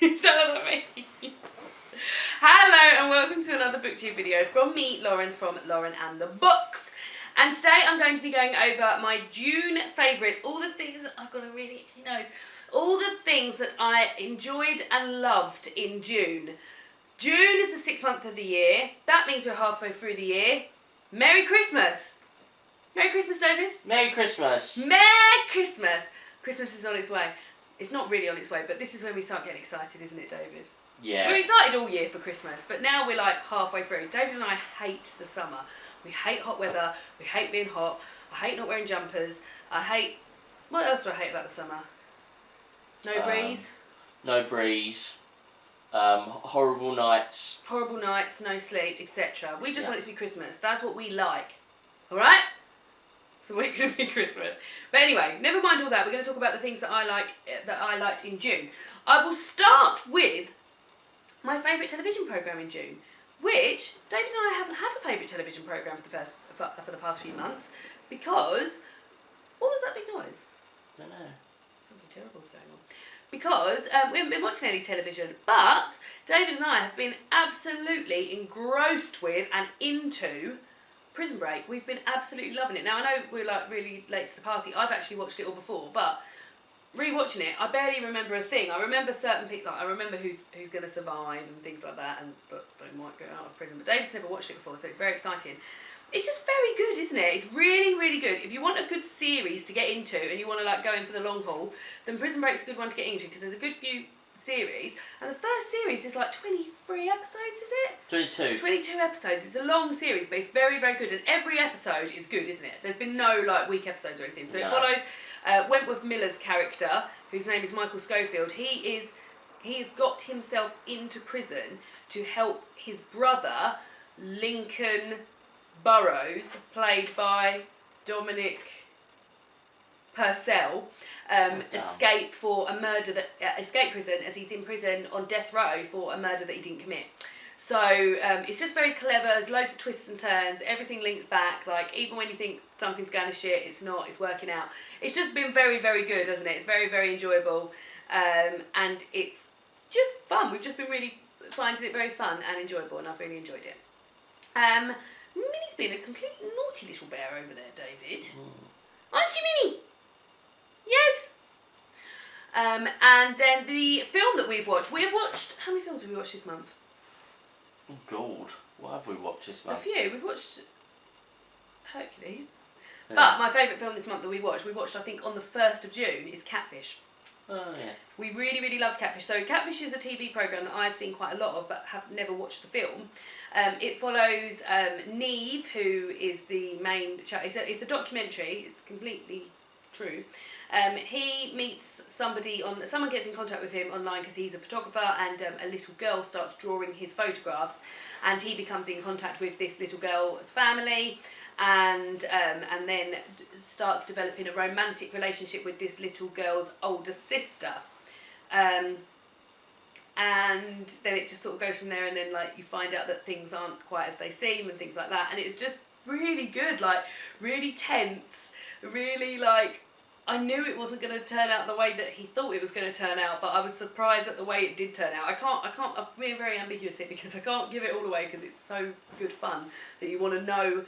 Is that what that means? Hello and welcome to another BookTube video from me, Lauren, from Lauren and the Books. And today I'm going to be going over my June favourites, all the things that I've got a really itchy nose, all the things that I enjoyed and loved in June. June is the 6th month of the year. That means we're halfway through the year. Merry Christmas! Merry Christmas, David. Merry Christmas. Merry Christmas. Christmas is on its way. It's not really on its way, but this is when we start getting excited, isn't it, David? Yeah. We're excited all year for Christmas, but now we're like halfway through. David and I hate the summer. We hate hot weather. We hate being hot. I hate not wearing jumpers. I hate... What else do I hate about the summer? No breeze. No breeze. Horrible nights. Horrible nights, no sleep, etc. We just want it to be Christmas. That's what we like. Alright? So we're going to be Christmas. But anyway, never mind all that. We're going to talk about the things that I liked in June. I will start with my favourite television programme in June, which David and I haven't had a favourite television programme for the past few months because... What was that big noise? I don't know. Something terrible's going on. Because we haven't been watching any television, but David and I have been absolutely engrossed with and into Prison Break. We've been absolutely loving it. Now, I know we're like really late to the party. I've actually watched it all before, but rewatching it, I barely remember a thing. I remember certain people, like I remember who's going to survive and things like that, and but they might go out of prison. But David's never watched it before, so it's very exciting. It's just very good, isn't it? It's really, really good. If you want a good series to get into and you want to like go in for the long haul, then Prison Break's a good one to get into because there's a good few series. And the first series is like 23 episodes, is it? 22. 22 episodes. It's a long series, but it's very, very good. And every episode is good, isn't it? There's been no like weak episodes or anything. So it follows Wentworth Miller's character, whose name is Michael Schofield. He's got himself into prison to help his brother, Lincoln Burrows, played by Dominic Purcell, escape prison as he's in prison on death row for a murder that he didn't commit. So it's just very clever. There's loads of twists and turns. Everything links back. Like even when you think something's going to shit, it's not. It's working out. It's just been very, very good, hasn't it? It's very, very enjoyable, and it's just fun. We've just been really finding it very fun and enjoyable, and I've really enjoyed it. Minnie's been a complete naughty little bear over there, David. Aren't you, Minnie? Yes. And then the film that we've watched. How many films have we watched this month? Oh, God. What have we watched this month? A few. We've watched Hercules. Yeah. But my favourite film this month that we watched I think on the 1st of June, is Catfish. Oh, yeah. We really, really loved Catfish. So Catfish is a TV programme that I've seen quite a lot of but have never watched the film. It follows Neve, who is the main... It's a documentary. It's completely true. He meets somebody someone gets in contact with him online because he's a photographer, and a little girl starts drawing his photographs, and he becomes in contact with this little girl's family, and then starts developing a romantic relationship with this little girl's older sister. And then it just sort of goes from there, and then like you find out that things aren't quite as they seem and things like that, and it's just really good, like really tense, really like I knew it wasn't going to turn out the way that he thought it was going to turn out, but I was surprised at the way it did turn out. I'm being very ambiguous here because I can't give it all away because it's so good fun that you want to know,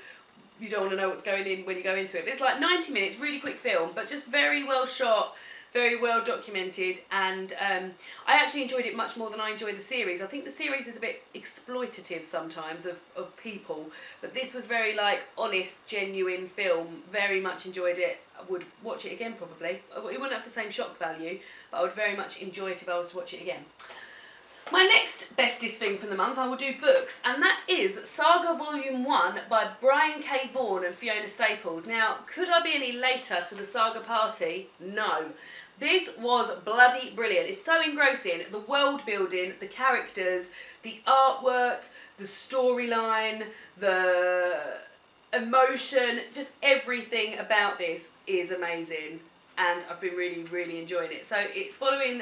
you don't want to know what's going in when you go into it. But it's like 90 minutes, really quick film, but just very well shot, very well documented, and I actually enjoyed it much more than I enjoyed the series. I think the series is a bit exploitative sometimes of people, but this was very like honest, genuine film. Very much enjoyed it. I would watch it again probably. It wouldn't have the same shock value, but I would very much enjoy it if I was to watch it again. My next bestest thing from the month, I will do books, and that is Saga Volume 1 by Brian K. Vaughan and Fiona Staples. Now, could I be any later to the Saga party? No. This was bloody brilliant. It's so engrossing. The world building, the characters, the artwork, the storyline, the emotion, just everything about this is amazing. And I've been really, really enjoying it. So it's following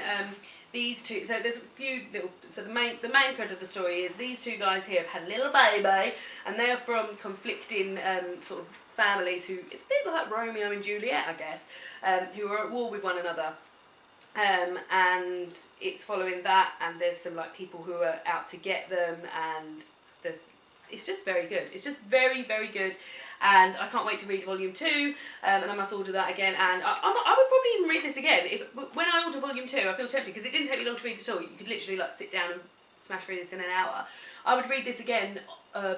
these two. So there's a few little. So the main thread of the story is these two guys here have had a little baby, and they are from conflicting sort of families who, it's a bit like Romeo and Juliet, I guess, who are at war with one another. and it's following that, and there's some like people who are out to get them, and it's just very good. It's just very, very good, and I can't wait to read volume 2, and I must order that again. And I would probably even read this again when I order volume 2. I feel tempted because it didn't take me long to read at all. You could literally like sit down and smash through this in an hour. I would read this again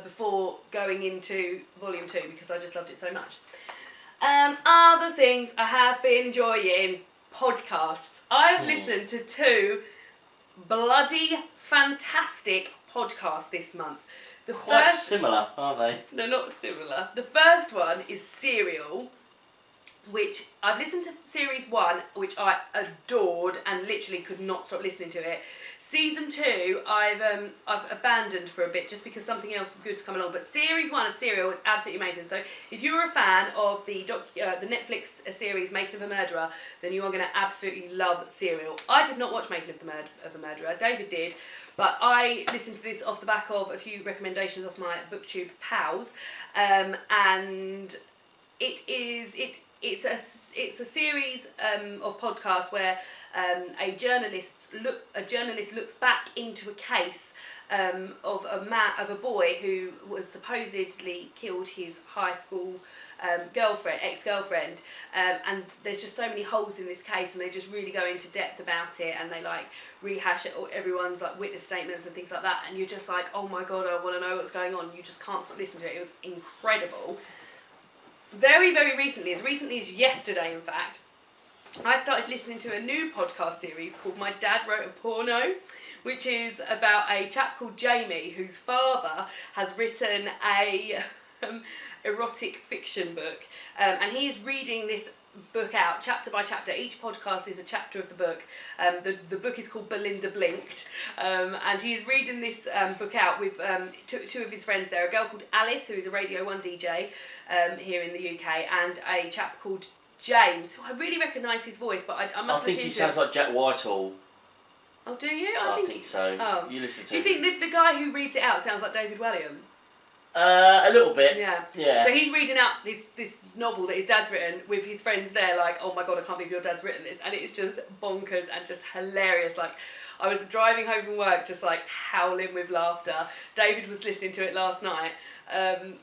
before going into volume 2 because I just loved it so much. Other things I have been enjoying. Podcasts. I've listened to 2 bloody fantastic podcasts this month. Quite similar, aren't they? They're not similar. The first one is Serial, which I've listened to series 1, which I adored and literally could not stop listening to it. Season 2, I've abandoned for a bit just because something else good's come along. But series 1 of Serial is absolutely amazing. So if you're a fan of the Netflix series Making of a Murderer, then you are going to absolutely love Serial. I did not watch Making of a Murderer. David did. But I listened to this off the back of a few recommendations off my BookTube pals, and it's a series of podcasts where a journalist looks back into a case of a boy who was supposedly killed his high school ex-girlfriend, and there's just so many holes in this case, and they just really go into depth about it, and they like rehash everyone's like witness statements and things like that, and you're just like, oh my god, I want to know what's going on. You just can't stop listening to it. It was incredible. Very, very recently as yesterday in fact, I started listening to a new podcast series called My Dad Wrote a Porno, which is about a chap called Jamie whose father has written a erotic fiction book, and he is reading this book out chapter by chapter. Each podcast is a chapter of the book. The book is called Belinda Blinked, and he's reading this book out with two of his friends there, a girl called Alice, who is a Radio 1 DJ here in the UK, and a chap called James, who I really recognise his voice, but I must think he sounds like Jack Whitehall. Oh, do you? I think so. Oh. You listen to Do you think the guy who reads it out sounds like David Williams? A little bit. Yeah. So he's reading out this novel that his dad's written with his friends there, like, oh my god, I can't believe your dad's written this, and it's just bonkers and just hilarious. Like, I was driving home from work just like howling with laughter. David was listening to it last night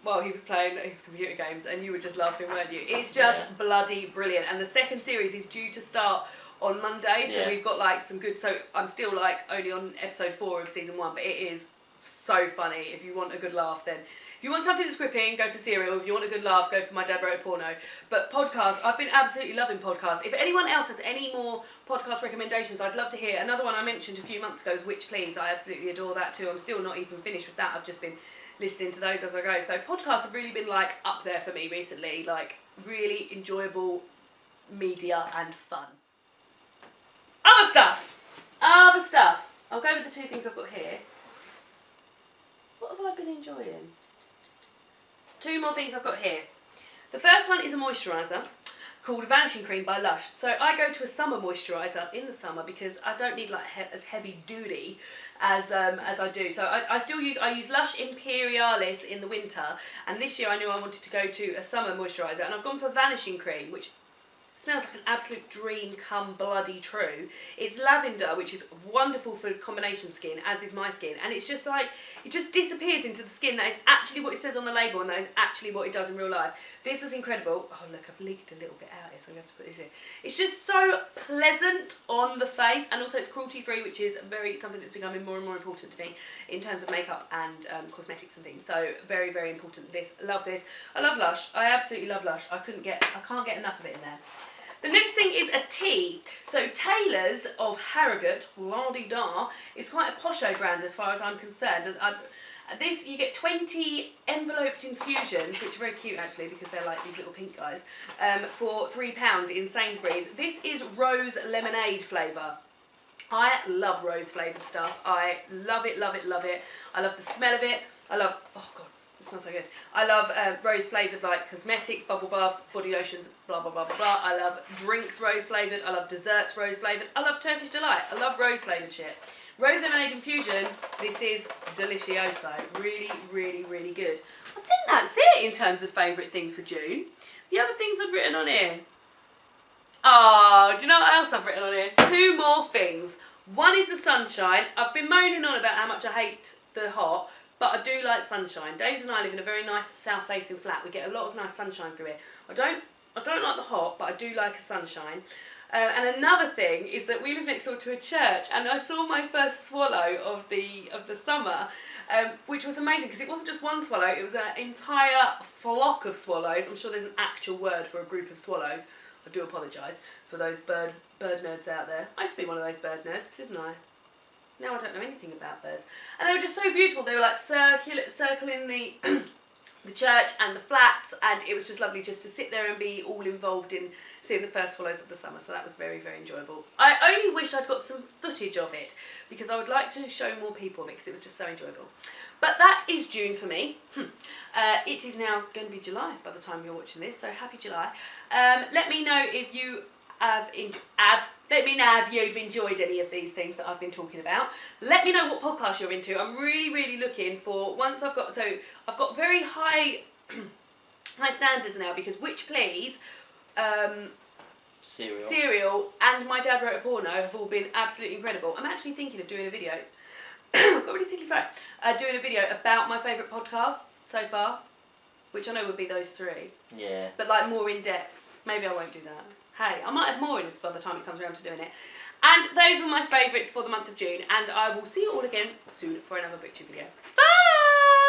while he was playing his computer games, and you were just laughing, weren't you? It's just bloody brilliant. And the second series is due to start on Monday, so we've got like some good. So I'm still like only on episode 4 of season 1, but it is so funny. If you want a good laugh, then if you want something that's gripping, go for Serial. If you want a good laugh, go for My Dad Wrote a Porno. But podcasts, I've been absolutely loving podcasts. If anyone else has any more podcast recommendations, I'd love to hear. Another one I mentioned a few months ago is Witch Please. I absolutely adore that too. I'm still not even finished with that. I've just been listening to those as I go. So podcasts have really been like up there for me recently, like really enjoyable media and fun. Other stuff. I'll go with the 2 things I've got here. What have I been enjoying? 2 more things I've got here. The first one is a moisturiser called Vanishing Cream by Lush. So I go to a summer moisturiser in the summer because I don't need like as heavy duty as I do. So I use Lush Imperialis in the winter, and this year I knew I wanted to go to a summer moisturiser, and I've gone for Vanishing Cream, which smells like an absolute dream come bloody true. It's lavender, which is wonderful for combination skin, as is my skin, and it's just like, it just disappears into the skin. That is actually what it says on the label, and that is actually what it does in real life. This was incredible. Oh look, I've leaked a little bit out here, so I'm going to have to put this in. It's just so pleasant on the face, and also it's cruelty free, which is something that's becoming more and more important to me in terms of makeup and cosmetics and things. So very, very important. Love this. I love Lush. I absolutely love Lush. I can't get enough of it in there. The next thing is a tea. So Taylor's of Harrogate, la-di-da, is quite a posho brand as far as I'm concerned. And this, you get 20 enveloped infusions, which are very cute actually because they're like these little pink guys, for £3 in Sainsbury's. This is rose lemonade flavour. I love rose flavoured stuff. I love it, love it, love it. I love the smell of it. I love, oh god, it smells so good. I love rose flavoured like cosmetics, bubble baths, body lotions, blah blah blah blah blah. I love drinks rose flavoured. I love desserts rose flavoured. I love Turkish delight. I love rose flavoured shit. Rose lemonade infusion. This is delicioso. Really, really, really good. I think that's it in terms of favourite things for June. The other things I've written on here. Oh, do you know what else I've written on here? 2 more things. One is the sunshine. I've been moaning on about how much I hate the hot, but I do like sunshine. David and I live in a very nice south-facing flat. We get a lot of nice sunshine through here. I don't like the hot, but I do like a sunshine. And another thing is that we live next door to a church, and I saw my first swallow of the summer, which was amazing because it wasn't just one swallow; it was an entire flock of swallows. I'm sure there's an actual word for a group of swallows. I do apologise for those bird nerds out there. I used to be one of those bird nerds, didn't I? Now I don't know anything about birds, and they were just so beautiful. They were like circling the the church and the flats, and it was just lovely just to sit there and be all involved in seeing the first swallows of the summer. So that was very, very enjoyable. I only wish I'd got some footage of it because I would like to show more people of it because it was just so enjoyable. But that is June for me. It is now going to be July by the time you're watching this, so happy July. Let me know if you let me know if you've enjoyed any of these things that I've been talking about. Let me know what podcast you're into. I'm really, really looking for, I've got very high standards now because Witch Please, Serial and My Dad Wrote a Porno have all been absolutely incredible. I'm actually thinking of doing a video, I've got really tickly throat, doing a video about my favourite podcasts so far, which I know would be those 3. Yeah. But like more in depth. Maybe I won't do that. Hey, I might have more in by the time it comes around to doing it. And those were my favourites for the month of June, and I will see you all again soon for another BookTube video. Bye!